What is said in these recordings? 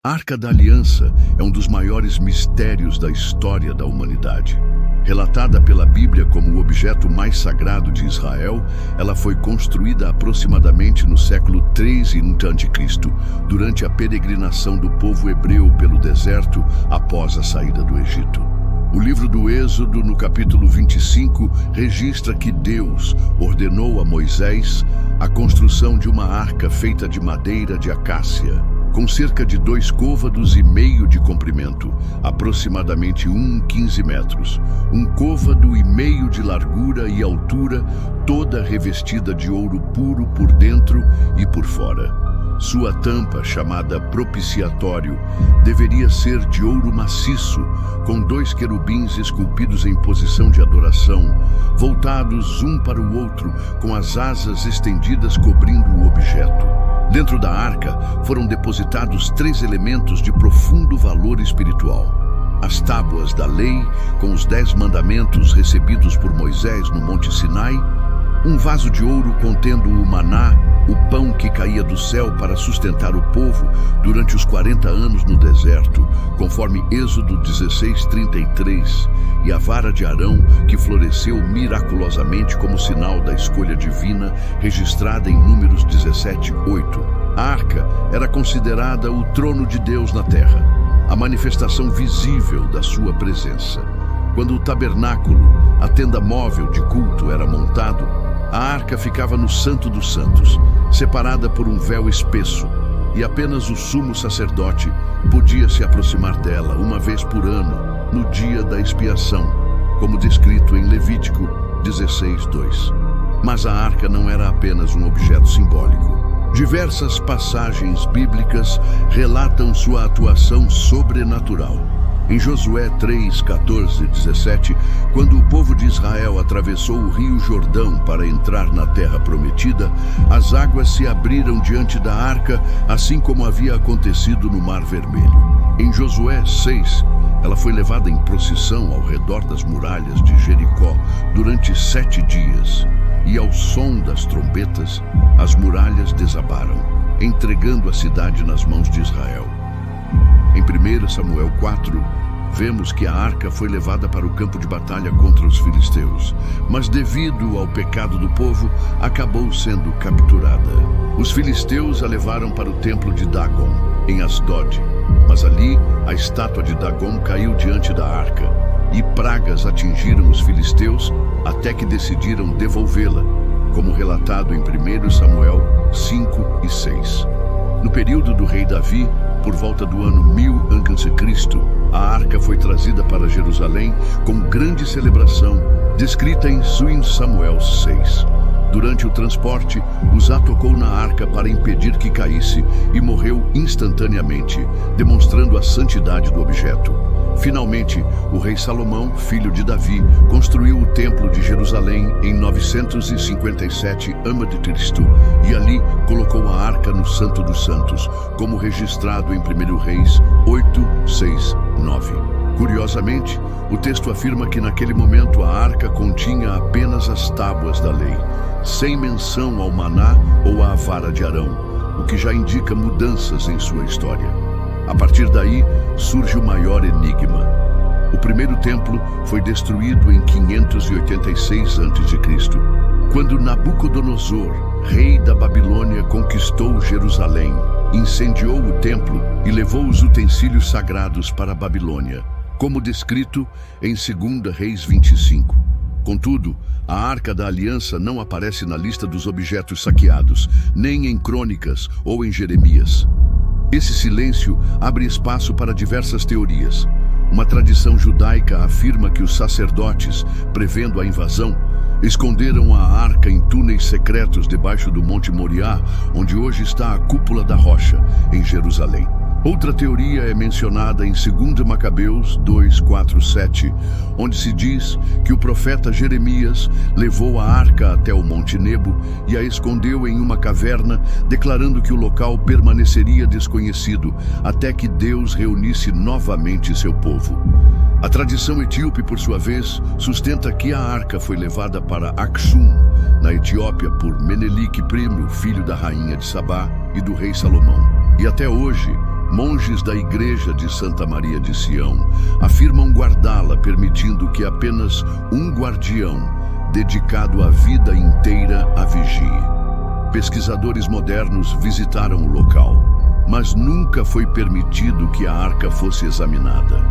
A Arca da Aliança é um dos maiores mistérios da história da humanidade. Relatada pela Bíblia como o objeto mais sagrado de Israel, ela foi construída aproximadamente no século 3 a.C., durante a peregrinação do povo hebreu pelo deserto após a saída do Egito. O livro do Êxodo, no capítulo 25, registra que Deus ordenou a Moisés a construção de uma arca feita de madeira de acácia, com cerca de 2,5 côvados de comprimento, aproximadamente 15 metros, 1,5 côvado de largura e altura, toda revestida de ouro puro por dentro e por fora. Sua tampa, chamada propiciatório, deveria ser de ouro maciço, com 2 querubins esculpidos em posição de adoração, voltados um para o outro, com as asas estendidas cobrindo o objeto. Dentro da arca foram depositados 3 elementos de profundo valor espiritual: as tábuas da lei, com os 10 mandamentos recebidos por Moisés no Monte Sinai, um vaso de ouro contendo o maná, o pão que caía do céu para sustentar o povo durante os 40 anos no deserto, conforme Êxodo 16:33, e a vara de Arão, que floresceu miraculosamente como sinal da escolha divina, registrada em Números 17:8. A arca era considerada o trono de Deus na terra, a manifestação visível da sua presença. Quando o tabernáculo, a tenda móvel de culto, era montado, a arca ficava no Santo dos Santos, separada por um véu espesso, e apenas o sumo sacerdote podia se aproximar dela uma vez por ano, no dia da expiação, como descrito em Levítico 16:2. Mas a arca não era apenas um objeto simbólico. Diversas passagens bíblicas relatam sua atuação sobrenatural. Em Josué 3:14-17, quando o povo de Israel atravessou o rio Jordão para entrar na terra prometida, as águas se abriram diante da arca, assim como havia acontecido no Mar Vermelho. Em Josué 6, ela foi levada em procissão ao redor das muralhas de Jericó durante 7 dias, e ao som das trombetas, as muralhas desabaram, entregando a cidade nas mãos de Israel. Em 1 Samuel 4, vemos que a arca foi levada para o campo de batalha contra os filisteus, mas devido ao pecado do povo, acabou sendo capturada. Os filisteus a levaram para o templo de Dagon, em Asdod, mas ali a estátua de Dagon caiu diante da arca, e pragas atingiram os filisteus até que decidiram devolvê-la, como relatado em 1 Samuel 5 e 6. No período do rei Davi, por volta do ano 1000 a.C., a arca foi trazida para Jerusalém com grande celebração, descrita em 2 Samuel 6. Durante o transporte, Uzá tocou na arca para impedir que caísse e morreu instantaneamente, demonstrando a santidade do objeto. Finalmente, o rei Salomão, filho de Davi, construiu o templo de Jerusalém em 957 a.C. e ali colocou a arca no Santo dos Santos, como registrado em 1 Reis 8, 6, 9. Curiosamente, o texto afirma que naquele momento a arca continha apenas as tábuas da lei, sem menção ao maná ou à vara de Arão, o que já indica mudanças em sua história. A partir daí, surge o maior enigma. O primeiro templo foi destruído em 586 a.C., quando Nabucodonosor, rei da Babilônia, conquistou Jerusalém, incendiou o templo e levou os utensílios sagrados para a Babilônia, como descrito em 2 Reis 25. Contudo, a Arca da Aliança não aparece na lista dos objetos saqueados, nem em Crônicas ou em Jeremias. Esse silêncio abre espaço para diversas teorias. Uma tradição judaica afirma que os sacerdotes, prevendo a invasão, esconderam a arca em túneis secretos debaixo do Monte Moriá, onde hoje está a Cúpula da Rocha, em Jerusalém. Outra teoria é mencionada em 2 Macabeus 2:4-7, onde se diz que o profeta Jeremias levou a arca até o Monte Nebo e a escondeu em uma caverna, declarando que o local permaneceria desconhecido até que Deus reunisse novamente seu povo. A tradição etíope, por sua vez, sustenta que a arca foi levada para Aksum, na Etiópia, por Menelik I, filho da rainha de Sabá e do rei Salomão. E até hoje, Monges da Igreja de Santa Maria de Sião afirmam guardá-la, permitindo que apenas um guardião, dedicado a vida inteira, a vigie. Pesquisadores modernos visitaram o local, mas nunca foi permitido que a arca fosse examinada.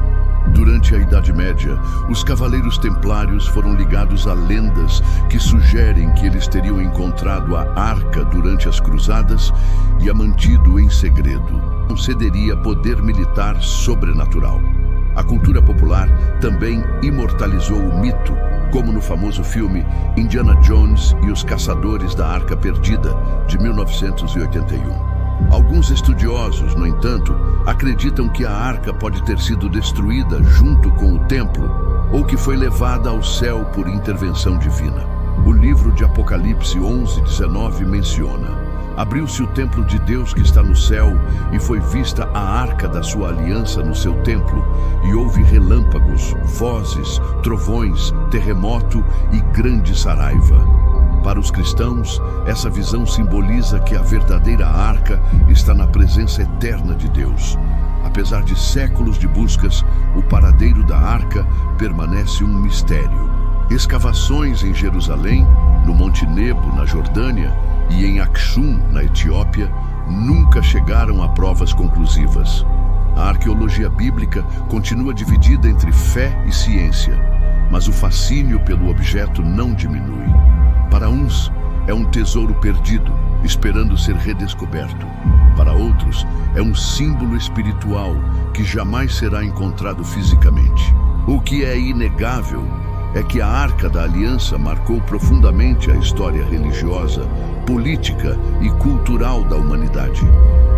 Durante a Idade Média, os cavaleiros templários foram ligados a lendas que sugerem que eles teriam encontrado a arca durante as cruzadas e a mantido em segredo. Concederia poder militar sobrenatural. A cultura popular também imortalizou o mito, como no famoso filme Indiana Jones e os Caçadores da Arca Perdida, de 1981. Alguns estudiosos, no entanto, acreditam que a arca pode ter sido destruída junto com o templo ou que foi levada ao céu por intervenção divina. O livro de Apocalipse 11:19 menciona: abriu-se o templo de Deus que está no céu, e foi vista a arca da sua aliança no seu templo, e houve relâmpagos, vozes, trovões, terremoto e grande saraiva. Para os cristãos, essa visão simboliza que a verdadeira arca está na presença eterna de Deus. Apesar de séculos de buscas, o paradeiro da arca permanece um mistério. Escavações em Jerusalém, no Monte Nebo, na Jordânia, e em Aksum, na Etiópia, nunca chegaram a provas conclusivas. A arqueologia bíblica continua dividida entre fé e ciência, mas o fascínio pelo objeto não diminui. Para uns, é um tesouro perdido, esperando ser redescoberto. Para outros, é um símbolo espiritual que jamais será encontrado fisicamente. O que é inegável é que a Arca da Aliança marcou profundamente a história religiosa, política e cultural da humanidade.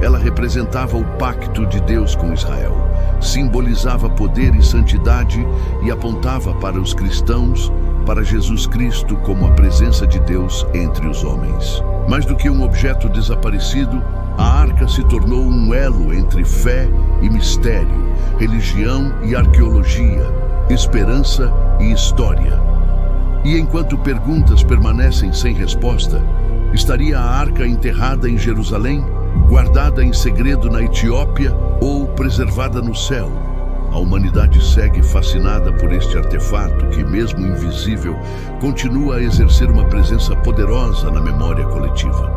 Ela representava o pacto de Deus com Israel, simbolizava poder e santidade e apontava para os cristãos, para Jesus Cristo como a presença de Deus entre os homens. Mais do que um objeto desaparecido, a arca se tornou um elo entre fé e mistério, religião e arqueologia, esperança e história. E enquanto perguntas permanecem sem resposta, estaria a arca enterrada em Jerusalém, guardada em segredo na Etiópia ou preservada no céu? A humanidade segue fascinada por este artefato que, mesmo invisível, continua a exercer uma presença poderosa na memória coletiva.